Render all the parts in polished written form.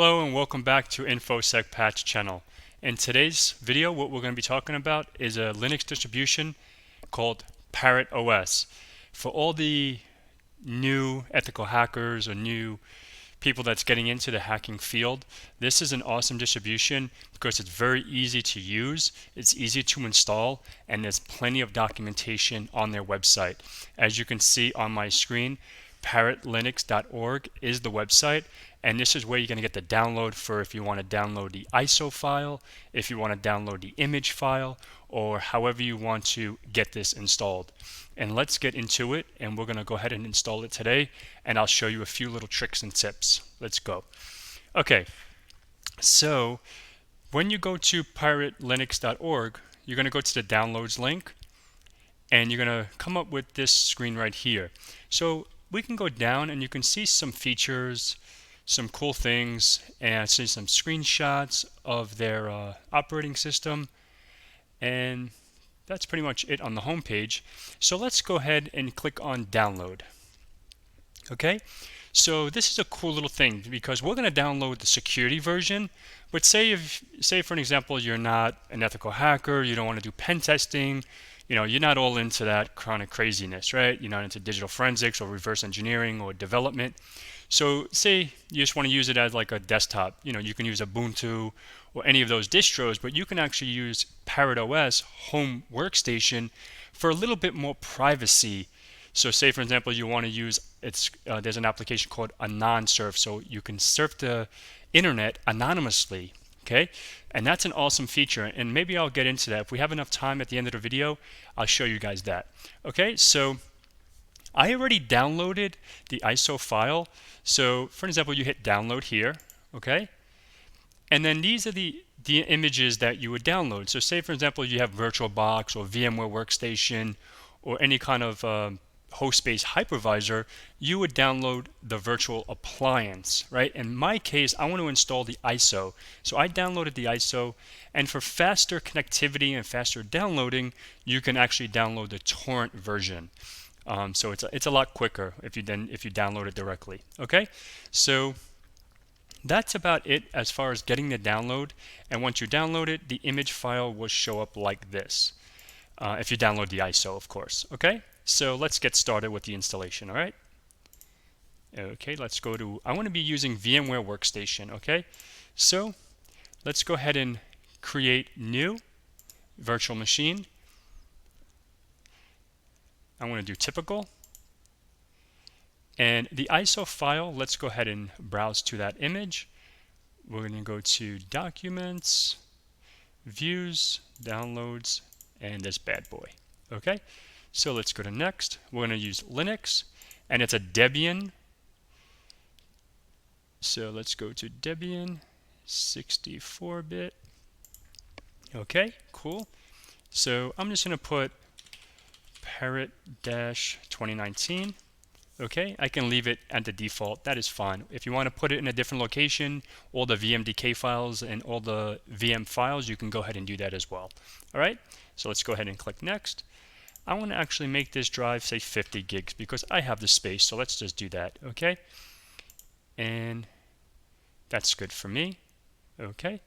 Hello and welcome back to InfoSec Patch channel. In today's video, what we're going to be talking about is a Linux distribution called Parrot OS. For all the new ethical hackers or new people that's getting into the hacking field, this is an awesome distribution because it's very easy to use, it's easy to install, and there's plenty of documentation on their website. As you can see on my screen, parrotlinux.org is the website, and this is where you're going to get the download for if you want to download the ISO file, if you want to download the image file, or however you want to get this installed. And let's get into it, and we're going to go ahead and install it today, and I'll show you a few little tricks and tips. Let's go. Okay, so when you go to parrotlinux.org, you're going to go to the downloads link, and you're going to come up with this screen right here. So we can go down and you can see some features, some cool things, and see some screenshots of their operating system, and that's pretty much it on the home page. So let's go ahead and click on download. Okay, so this is a cool little thing because we're going to download the security version, but say for an example you're not an ethical hacker, you don't want to do pen testing, you're not all into that kind of craziness, right? You're not into digital forensics or reverse engineering or development. So say you just want to use it as like a desktop. You can use Ubuntu or any of those distros, but you can actually use Parrot OS home workstation for a little bit more privacy. So say for example you want to use there's an application called AnonSurf, so you can surf the internet anonymously. Okay, and that's an awesome feature, and maybe I'll get into that. If we have enough time at the end of the video, I'll show you guys that. Okay, so I already downloaded the ISO file. So for example, you hit download here, okay? And then these are the images that you would download. So say for example, you have VirtualBox or VMware Workstation or any kind of host-based hypervisor, you would download the virtual appliance, right? In my case, I want to install the ISO. So I downloaded the ISO, and for faster connectivity and faster downloading, you can actually download the torrent version. So it's a lot quicker if you download it directly. Okay, so that's about it as far as getting the download. And once you download it, the image file will show up like this. If you download the ISO, of course. Okay, so let's get started with the installation. All right. Okay, let's go to. I want to be using VMware Workstation. Okay, so let's go ahead and create new virtual machine. I want to do typical. And the ISO file, let's go ahead and browse to that image. We're going to go to Documents, Views, Downloads, and this bad boy. Okay, so let's go to Next. We're going to use Linux, and it's a Debian. So let's go to Debian, 64-bit. Okay, cool. So I'm just going to put Parrot-2019. Okay, I can leave it at the default. That is fine. If you want to put it in a different location, all the VMDK files and all the VM files, you can go ahead and do that as well. All right, so let's go ahead and click Next. I want to actually make this drive, say 50 gigs, because I have the space, so let's just do that. Okay, and that's good for me. Okay,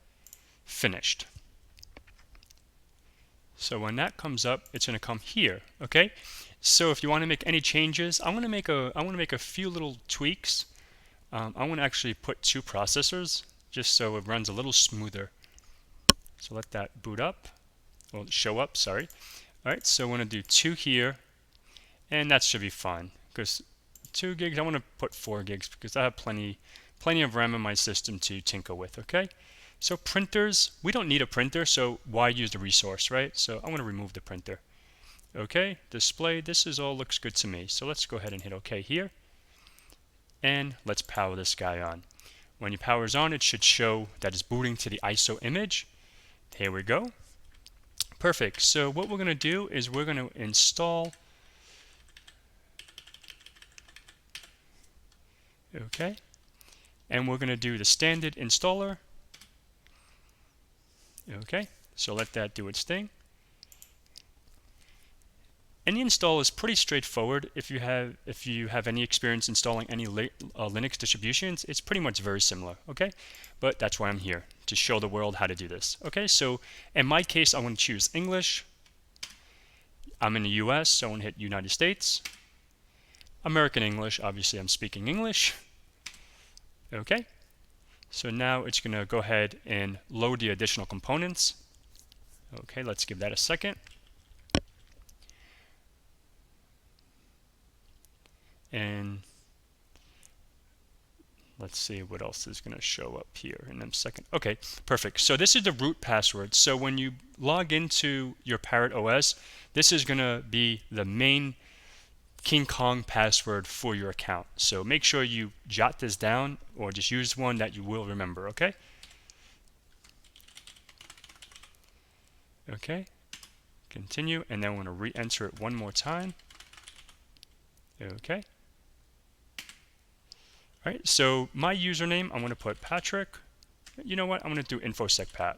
finished. So when that comes up, it's going to come here. Okay, so if you want to make any changes, I want to make a few little tweaks. I want to actually put 2 processors just so it runs a little smoother. So let that boot up, or show up. Sorry. All right, so I want to do 2 here, and that should be fine because 2 gigs. I want to put 4 gigs because I have plenty of RAM in my system to tinker with. Okay. So printers, we don't need a printer, so why use the resource, right? So I want to remove the printer. Okay, display, this all looks good to me. So let's go ahead and hit OK here. And let's power this guy on. When your power's on, it should show that it's booting to the ISO image. Here we go. Perfect. So what we're going to do is we're going to install. Okay. And we're going to do the standard installer. Okay, so let that do its thing. And the install is pretty straightforward. If you have any experience installing any Linux distributions, it's pretty much very similar, okay? But that's why I'm here, to show the world how to do this. Okay, so in my case, I'm going to choose English. I'm in the US, so I'm going to hit United States. American English, obviously I'm speaking English. Okay, so now it's going to go ahead and load the additional components. Okay, let's give that a second. And let's see what else is going to show up here in a second. Okay, perfect. So this is the root password. So when you log into your Parrot OS, this is going to be the main King Kong password for your account. So make sure you jot this down or just use one that you will remember, okay? Okay, continue, and then I'm going to re-enter it one more time. Okay. All right, so my username, I'm going to put Patrick. You know what? I'm going to do infosec_pat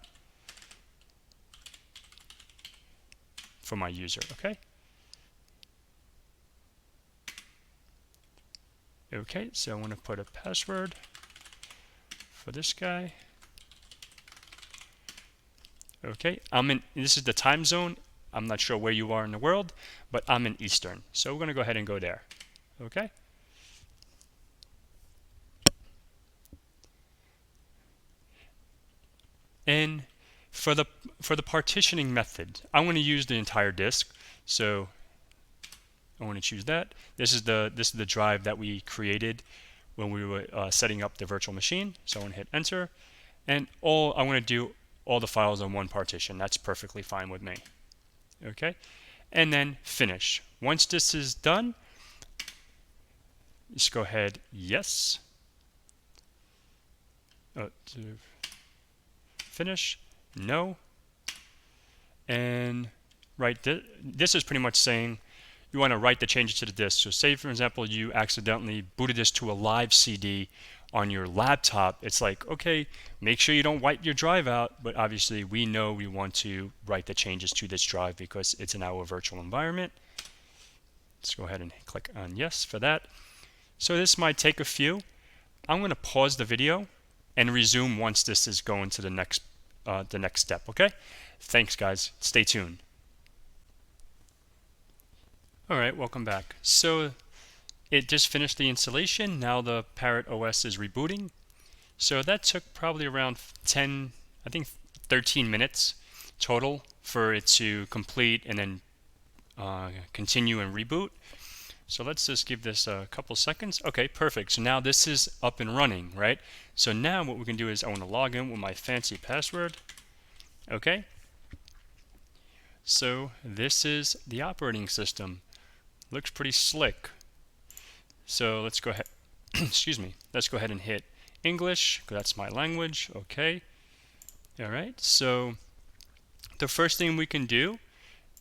for my user, okay? Okay, so I'm going to put a password for this guy. Okay, this is the time zone. I'm not sure where you are in the world, but I'm in Eastern. So we're going to go ahead and go there, okay? And for the partitioning method, I'm going to use the entire disk. So I want to choose that. This is the drive that we created when we were setting up the virtual machine. So I want to hit enter, and I want to do all the files on one partition. That's perfectly fine with me. Okay, and then finish. Once this is done, just go ahead yes. To finish, no, and this is pretty much saying you want to write the changes to the disk. So say, for example, you accidentally booted this to a live CD on your laptop. It's like, okay, make sure you don't wipe your drive out, but obviously we know we want to write the changes to this drive because it's in our virtual environment. Let's go ahead and click on yes for that. So this might take a few. I'm going to pause the video and resume once this is going to the next step, okay? Thanks, guys. Stay tuned. All right, welcome back. So it just finished the installation. Now the Parrot OS is rebooting. So that took probably around 13 minutes total for it to complete and then continue and reboot. So let's just give this a couple seconds. Okay, perfect. So now this is up and running, right? So now what we can do is I want to log in with my fancy password. Okay. So this is the operating system. Looks pretty slick. So let's go ahead, excuse me, let's go ahead and hit English, because that's my language. Okay. All right. So the first thing we can do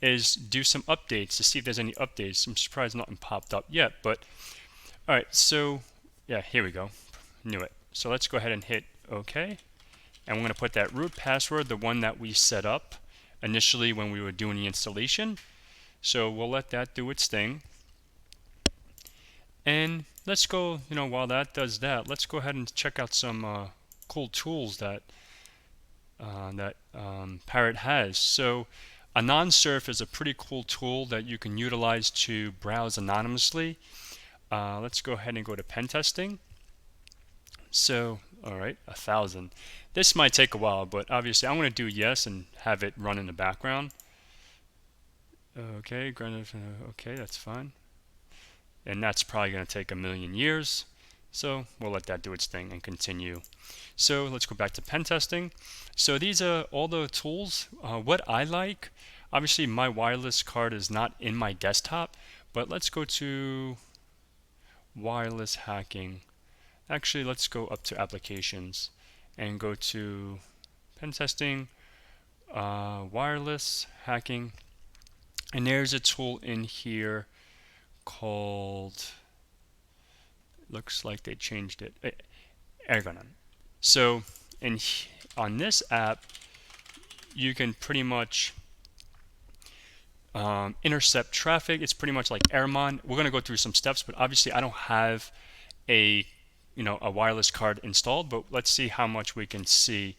is do some updates to see if there's any updates. I'm surprised nothing popped up yet, but all right. So yeah, here we go. Knew it. So let's go ahead and hit OK. And we're going to put that root password, the one that we set up initially when we were doing the installation. So we'll let that do its thing. And let's go, while that does that, let's go ahead and check out some cool tools that Parrot has. So AnonSurf is a pretty cool tool that you can utilize to browse anonymously. Let's go ahead and go to pen testing. So, all right, 1,000. This might take a while, but obviously I'm going to do yes and have it run in the background. Okay, okay, that's fine. And that's probably going to take 1,000,000 years. So we'll let that do its thing and continue. So let's go back to pen testing. So these are all the tools. What I like, obviously my wireless card is not in my desktop, but let's go to wireless hacking. Actually, let's go up to applications and go to pen testing, wireless hacking. And there's a tool in here called, looks like they changed it, Ergonom. So on this app, you can pretty much intercept traffic. It's pretty much like Airmon. We're going to go through some steps, but obviously I don't have a a wireless card installed, but let's see how much we can see.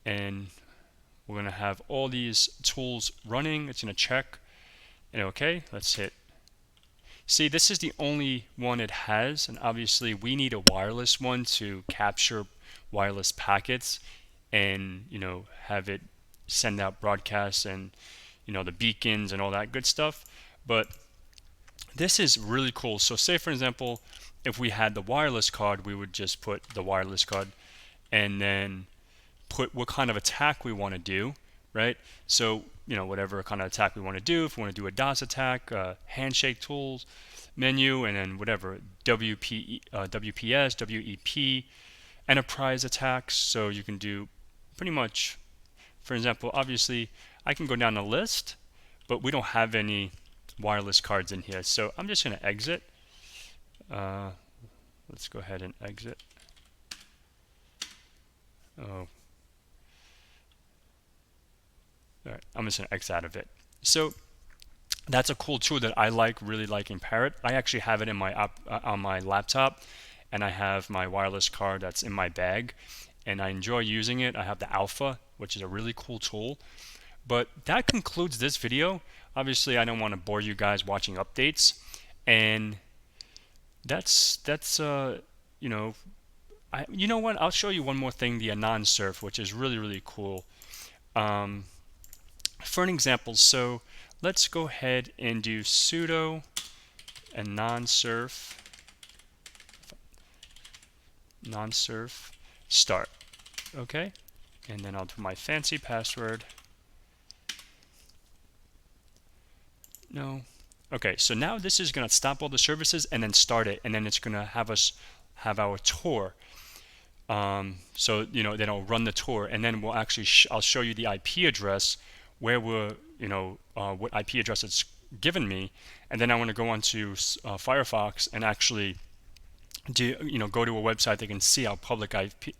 And we're going to have all these tools running. It's going to check. And okay, let's hit. See, this is the only one it has, and obviously we need a wireless one to capture wireless packets and have it send out broadcasts and the beacons and all that good stuff. But this is really cool. So say for example, if we had the wireless card, we would just put the wireless card and then put what kind of attack we want to do, right? So whatever kind of attack we want to do. If we want to do a DOS attack, handshake tools menu, and then whatever WPS, WEP, enterprise attacks. So you can do pretty much, for example, obviously I can go down the list, but we don't have any wireless cards in here. So I'm just going to exit. Let's go ahead and exit. Oh. All right, I'm just going to X out of it. So that's a cool tool that I really like in Parrot. I actually have it in my on my laptop, and I have my wireless card that's in my bag, and I enjoy using it. I have the Alpha, which is a really cool tool. But that concludes this video. Obviously, I don't want to bore you guys watching updates, and that's you know what? I'll show you one more thing, the anon surf, which is really cool. For an example, so let's go ahead and do sudo anon surf start. Okay, and then I'll do my fancy password. No. Okay, so now this is going to stop all the services and then start it, and then it's going to have us have our tour. So then it'll run the tour, and then we'll actually I'll show you the IP address where we're what IP address it's given me, and then I want to go onto Firefox and actually do go to a website that can see our public IP,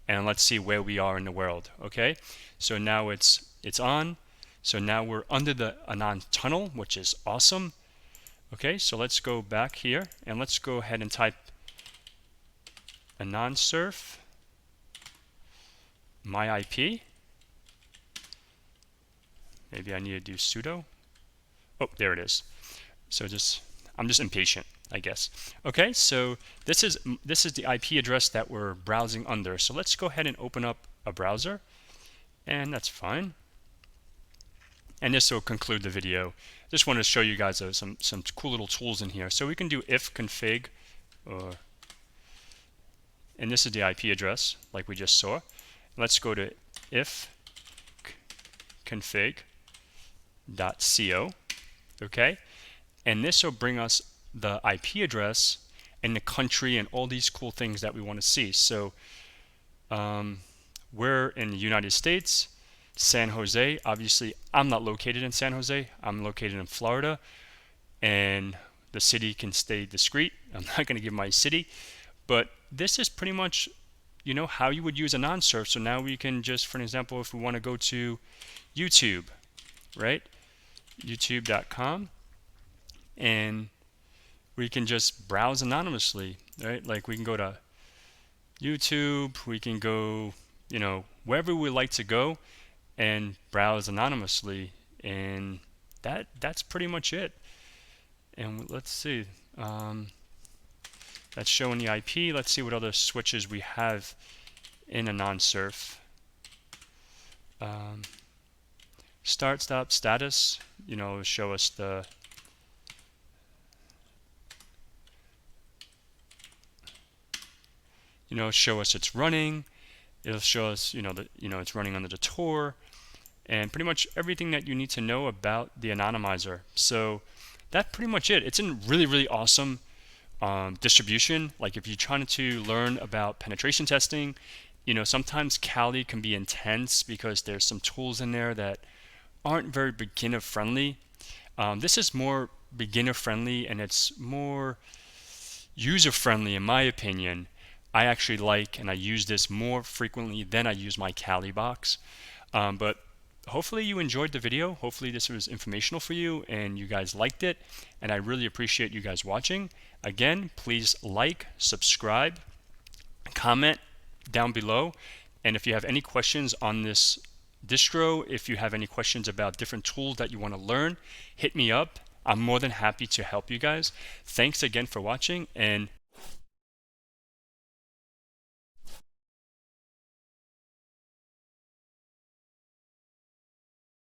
and let's see where we are in the world. Okay, so now it's on. So now we're under the anon tunnel, which is awesome. Okay, so let's go back here and let's go ahead and type anon surf my IP. Maybe I need to do sudo. Oh, there it is. So I'm just impatient, I guess. Okay, so this is the IP address that we're browsing under. So let's go ahead and open up a browser, and that's fine. And this will conclude the video. Just wanted to show you guys some cool little tools in here. So we can do ifconfig, and this is the IP address like we just saw. Let's go to ifconfig.co. Okay, and this will bring us the IP address and the country and all these cool things that we want to see. So we're in the United States, San Jose. Obviously, I'm not located in San Jose. I'm located in Florida, and the city can stay discreet. I'm not going to give my city, but this is pretty much how you would use anon surf. So now we can just, for an example, if we want to go to YouTube, right? YouTube.com, and we can just browse anonymously, right? Like we can go to YouTube, we can go wherever we like to go and browse anonymously, and that's pretty much it. And let's see, that's showing the IP. Let's see what other switches we have in anon surf. Start, stop, status, show us the show us it's running. It'll show us it's running under the tour, and pretty much everything that you need to know about the anonymizer. So that's pretty much it. It's a really awesome distribution. Like if you're trying to learn about penetration testing, sometimes Kali can be intense because there's some tools in there that aren't very beginner friendly. This is more beginner friendly, and it's more user friendly in my opinion. I actually like and I use this more frequently than I use my Kali box. But hopefully you enjoyed the video. Hopefully this was informational for you and you guys liked it, and I really appreciate you guys watching. Again, please like, subscribe, comment down below, and if you have any questions on this distro, if you have any questions about different tools that you want to learn, hit me up. I'm more than happy to help you guys. Thanks again for watching, and